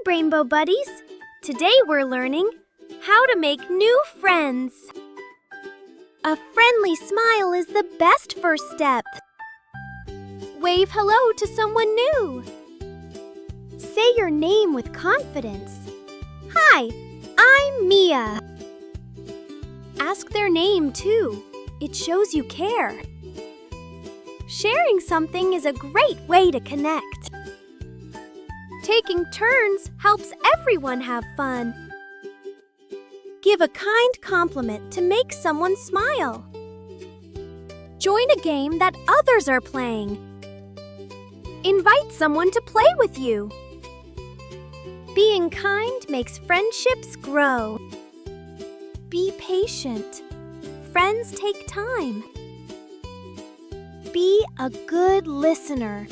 Brainbow Buddies! Today we're learning how to make new friends. A friendly smile is the best first step. Wave hello to someone new. Say your name with confidence. Hi, I'm Mia. Ask their name too. It shows you care. Sharing something is a great way to connect. Taking turns helps everyone have fun. Give a kind compliment to make someone smile. Join a game that others are playing. Invite someone to play with you. Being kind makes friendships grow. Be patient. Friends take time. Be a good listener.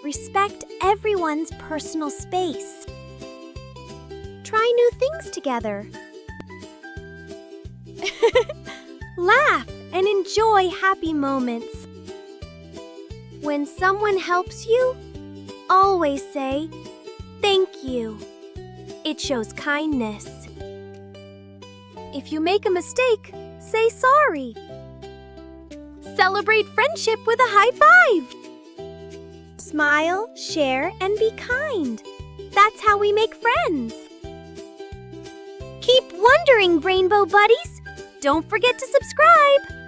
Respect everyone's personal space. Try new things together. Laugh and enjoy happy moments. When someone helps you, always say, "Thank you." It shows kindness. If you make a mistake, say sorry. Celebrate friendship with a high five. Smile, share, and be kind. That's how we make friends. Keep wondering, Brainbow Buddies! Don't forget to subscribe!